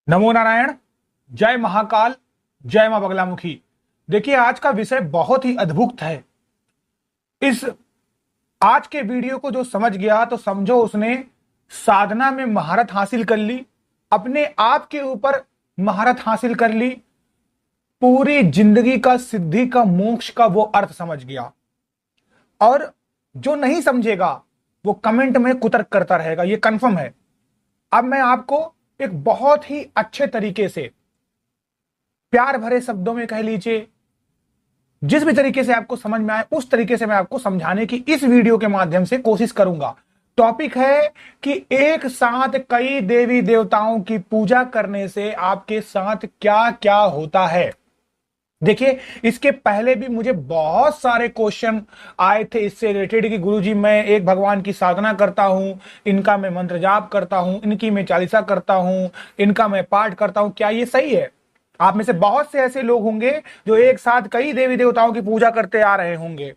नमो नारायण। जय महाकाल। जय मां बगलामुखी। देखिए, आज का विषय बहुत ही अद्भुत है। इस आज के वीडियो को जो समझ गया तो समझो उसने साधना में महारत हासिल कर ली, अपने आप के ऊपर महारत हासिल कर ली, पूरी जिंदगी का सिद्धि का मोक्ष का वो अर्थ समझ गया। और जो नहीं समझेगा वो कमेंट में कुतर्क करता रहेगा, ये कंफर्म है। अब मैं आपको एक बहुत ही अच्छे तरीके से, प्यार भरे शब्दों में कह लीजिए, जिस भी तरीके से आपको समझ में आए उस तरीके से मैं आपको समझाने की इस वीडियो के माध्यम से कोशिश करूंगा। टॉपिक है कि एक साथ कई देवी देवताओं की पूजा करने से आपके साथ क्या क्या होता है। देखिए, इसके पहले भी मुझे बहुत सारे क्वेश्चन आए थे इससे रिलेटेड कि गुरुजी मैं एक भगवान की साधना करता हूं, इनका मैं मंत्र जाप करता हूं, इनकी मैं चालीसा करता हूं, इनका मैं पाठ करता हूं, क्या ये सही है? आप में से बहुत से ऐसे लोग होंगे जो एक साथ कई देवी देवताओं की पूजा करते आ रहे होंगे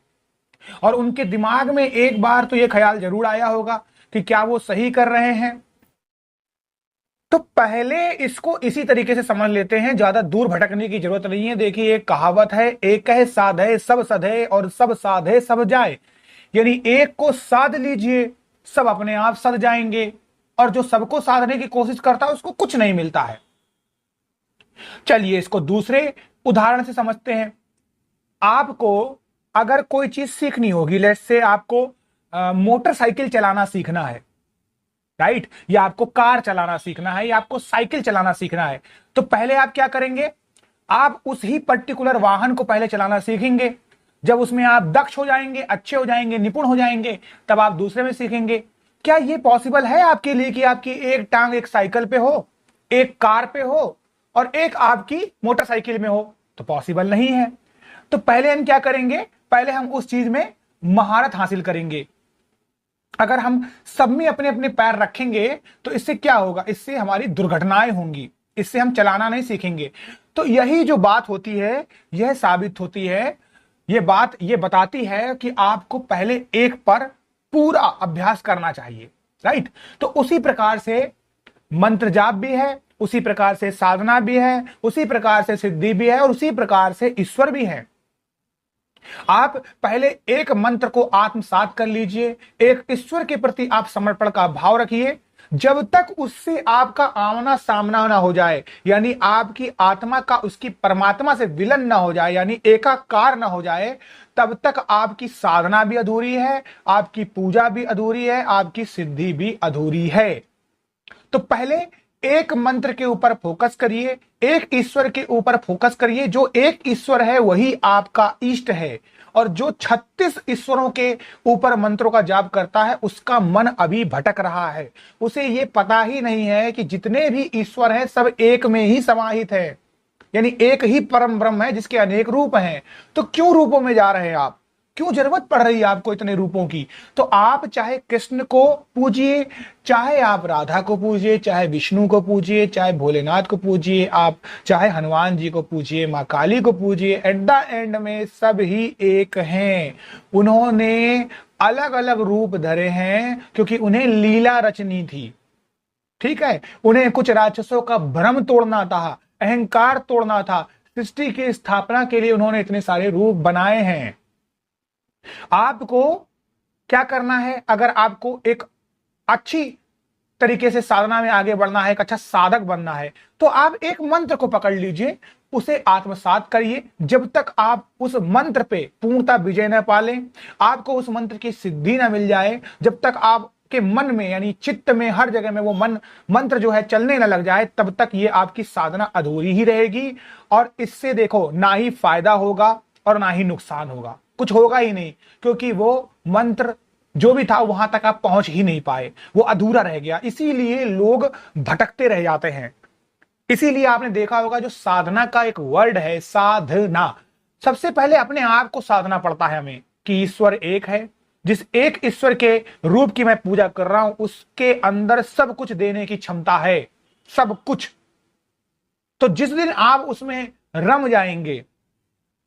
और उनके दिमाग में एक बार तो ये ख्याल जरूर आया होगा कि क्या वो सही कर रहे हैं। तो पहले इसको इसी तरीके से समझ लेते हैं, ज्यादा दूर भटकने की जरूरत नहीं है। देखिए, एक कहावत है, एक कहे साधे सब सधे और सब साधे सब जाए। यानी एक को साध लीजिए, सब अपने आप सध जाएंगे, और जो सबको साधने की कोशिश करता है उसको कुछ नहीं मिलता है। चलिए इसको दूसरे उदाहरण से समझते हैं। आपको अगर कोई चीज सीखनी होगी, लेट्स से आपको मोटरसाइकिल चलाना सीखना है, राइट, या आपको कार चलाना सीखना है, या आपको साइकिल चलाना सीखना है, तो पहले आप क्या करेंगे? आप उस ही पर्टिकुलर वाहन को पहले चलाना सीखेंगे। जब उसमें आप दक्ष हो जाएंगे, अच्छे हो जाएंगे, निपुण हो जाएंगे, तब आप दूसरे में सीखेंगे। क्या ये पॉसिबल है आपके लिए कि आपकी एक टांग एक साइकिल पे हो, एक कार पे हो और एक आपकी मोटरसाइकिल में हो? तो पॉसिबल नहीं है। तो पहले हम क्या करेंगे? पहले हम उस चीज में महारत हासिल करेंगे। अगर हम सब में अपने अपने पैर रखेंगे तो इससे क्या होगा? इससे हमारी दुर्घटनाएं होंगी, इससे हम चलाना नहीं सीखेंगे। तो यही जो बात होती है, यह साबित होती है, यह बात ये बताती है कि आपको पहले एक पर पूरा अभ्यास करना चाहिए, राइट। तो उसी प्रकार से मंत्र जाप भी है, उसी प्रकार से साधना भी है, उसी प्रकार से सिद्धि भी है, और उसी प्रकार से ईश्वर भी है। आप पहले एक मंत्र को आत्मसात कर लीजिए, एक ईश्वर के प्रति आप समर्पण का भाव रखिए। जब तक उससे आपका आमना सामना ना हो जाए, यानी आपकी आत्मा का उसकी परमात्मा से विलन ना हो जाए, यानी एकाकार ना हो जाए, तब तक आपकी साधना भी अधूरी है, आपकी पूजा भी अधूरी है, आपकी सिद्धि भी अधूरी है। तो पहले एक मंत्र के ऊपर फोकस करिए, एक ईश्वर के ऊपर फोकस करिए। जो एक ईश्वर है वही आपका इष्ट है, और जो 36 ईश्वरों के ऊपर मंत्रों का जाप करता है उसका मन अभी भटक रहा है। उसे यह पता ही नहीं है कि जितने भी ईश्वर हैं सब एक में ही समाहित है, यानी एक ही परम ब्रह्म है जिसके अनेक रूप हैं। तो क्यों रूपों में जा रहे हैं आप? क्यों जरूरत पड़ रही है आपको इतने रूपों की? तो आप चाहे कृष्ण को पूजिए, चाहे आप राधा को पूजिए, चाहे विष्णु को पूजिए, चाहे भोलेनाथ को पूजिए, आप चाहे हनुमान जी को पूजिए, मां काली को पूजिए, एट द एंड में सब ही एक हैं। उन्होंने अलग अलग रूप धरे हैं क्योंकि उन्हें लीला रचनी थी, ठीक है। उन्हें कुछ राक्षसों का भ्रम तोड़ना था, अहंकार तोड़ना था। सृष्टि की स्थापना के लिए उन्होंने इतने सारे रूप बनाए हैं। आपको क्या करना है? अगर आपको एक अच्छी तरीके से साधना में आगे बढ़ना है, एक अच्छा साधक बनना है, तो आप एक मंत्र को पकड़ लीजिए, उसे आत्मसात करिए। जब तक आप उस मंत्र पे पूर्णता विजय न पा लें, आपको उस मंत्र की सिद्धि न मिल जाए, जब तक आप के मन में यानी चित्त में हर जगह में वो मंत्र जो है चलने न लग जाए, तब तक ये आपकी साधना अधूरी ही रहेगी। और इससे देखो, ना ही फायदा होगा और ना ही नुकसान होगा, कुछ होगा ही नहीं, क्योंकि वो मंत्र जो भी था वहां तक आप पहुंच ही नहीं पाए, वो अधूरा रह गया। इसीलिए लोग भटकते रह जाते हैं। इसीलिए आपने देखा होगा जो साधना का एक वर्ड है, साधना, सबसे पहले अपने आप को साधना पड़ता है हमें कि ईश्वर एक है। जिस एक ईश्वर के रूप की मैं पूजा कर रहा हूं उसके अंदर सब कुछ देने की क्षमता है, सब कुछ। तो जिस दिन आप उसमें रम जाएंगे,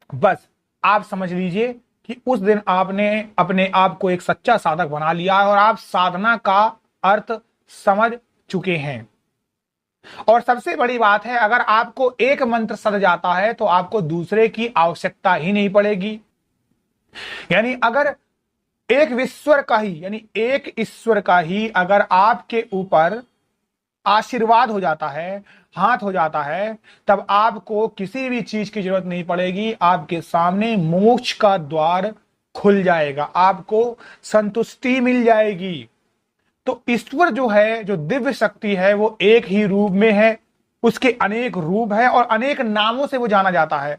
बस आप समझ लीजिए कि उस दिन आपने अपने आप को एक सच्चा साधक बना लिया है और आप साधना का अर्थ समझ चुके हैं। और सबसे बड़ी बात है, अगर आपको एक मंत्र सध जाता है तो आपको दूसरे की आवश्यकता ही नहीं पड़ेगी। यानी अगर एक विश्वर का ही, यानी एक ईश्वर का ही अगर आपके ऊपर आशीर्वाद हो जाता है, हाथ हो जाता है, तब आपको किसी भी चीज की जरूरत नहीं पड़ेगी। आपके सामने मोक्ष का द्वार खुल जाएगा, आपको संतुष्टि मिल जाएगी। तो ईश्वर जो है, जो दिव्य शक्ति है, वो एक ही रूप में है। उसके अनेक रूप है और अनेक नामों से वो जाना जाता है।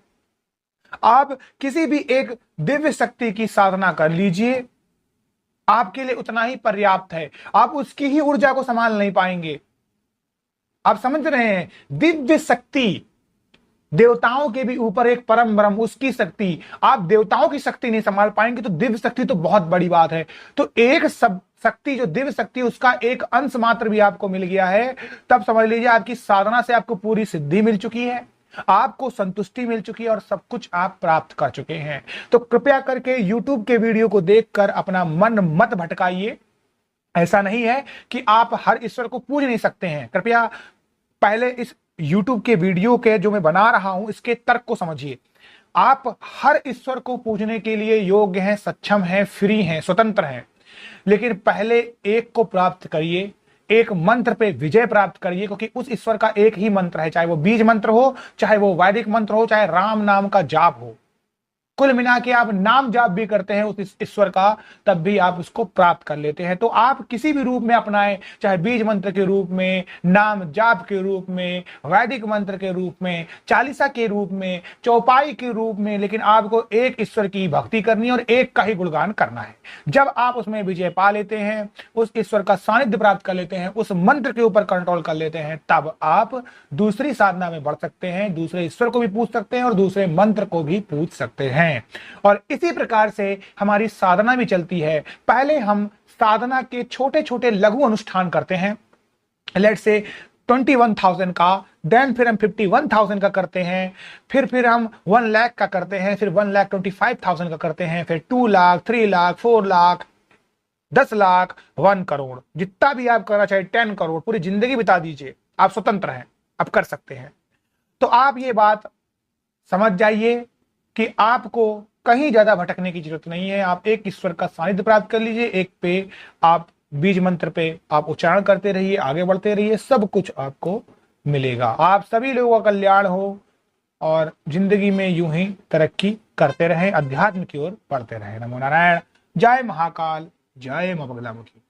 आप किसी भी एक दिव्य शक्ति की साधना कर लीजिए, आपके लिए उतना ही पर्याप्त है। आप उसकी ही ऊर्जा को संभाल नहीं पाएंगे। आप समझ रहे हैं? दिव्य शक्ति देवताओं के भी ऊपर एक परम ब्रह्म, उसकी शक्ति, आप देवताओं की शक्ति नहीं संभाल पाएंगे, तो दिव्य शक्ति तो बहुत बड़ी बात है। तो एक सब शक्ति, जो दिव्य शक्ति, उसका एक अंश मात्र भी आपको मिल गया है, तब समझ लीजिए आपकी साधना से आपको पूरी सिद्धि मिल चुकी है, आपको संतुष्टि मिल चुकी है और सब कुछ आप प्राप्त कर चुके हैं। तो कृपया करके YouTube के वीडियो को देखकर अपना मन मत भटकाइए। ऐसा नहीं है कि आप हर ईश्वर को पूज नहीं सकते हैं। कृपया पहले इस YouTube के वीडियो के जो मैं बना रहा हूं, इसके तर्क को समझिए। आप हर ईश्वर को पूजने के लिए योग्य हैं, सक्षम हैं, फ्री हैं, स्वतंत्र हैं, लेकिन पहले एक को प्राप्त करिए, एक मंत्र पे विजय प्राप्त करिए, क्योंकि उस ईश्वर का एक ही मंत्र है, चाहे वो बीज मंत्र हो, चाहे वो वैदिक मंत्र हो, चाहे राम नाम का जाप हो। कुल मिला के आप नाम जाप भी करते हैं उस ईश्वर का, तब भी आप उसको प्राप्त कर लेते हैं। तो आप किसी भी रूप में अपनाएं, चाहे बीज मंत्र के रूप में, नाम जाप के रूप में, वैदिक मंत्र के रूप में, चालीसा के रूप में, चौपाई के रूप में, लेकिन आपको एक ईश्वर की भक्ति करनी है और एक का ही गुणगान करना है। जब आप उसमें विजय पा लेते हैं, उस ईश्वर का सानिध्य प्राप्त कर लेते हैं, उस मंत्र के ऊपर कंट्रोल कर लेते हैं, तब आप दूसरी साधना में बढ़ सकते हैं, दूसरे ईश्वर को भी पूज सकते हैं और दूसरे मंत्र को भी पूज सकते हैं। और इसी प्रकार से हमारी साधना भी चलती है। पहले हम साधना के छोटे छोटे लघु अनुष्ठान करते हैं, लेट्स से 21,000 का, देन फिर हम 51,000 का करते हैं, फिर हम 1 लाख का करते हैं, फिर 1,25,000 का करते हैं, फिर 2 लाख, 3 लाख, 4 लाख, 10 लाख, 1 करोड़, जितना भी आप करना चाहे, 10 करोड़, पूरी जिंदगी बिता दीजिए, आप स्वतंत्र हैं, आप कर सकते हैं। तो आप ये बात समझ जाइए कि आपको कहीं ज्यादा भटकने की जरूरत नहीं है। आप एक ईश्वर का सानिध्य प्राप्त कर लीजिए, एक पे आप बीज मंत्र पे आप उच्चारण करते रहिए, आगे बढ़ते रहिए, सब कुछ आपको मिलेगा। आप सभी लोगों का कल्याण हो और जिंदगी में यूं ही तरक्की करते रहें, अध्यात्म की ओर बढ़ते रहें। नमो नारायण। जय महाकाल, जय मां बगलामुखी।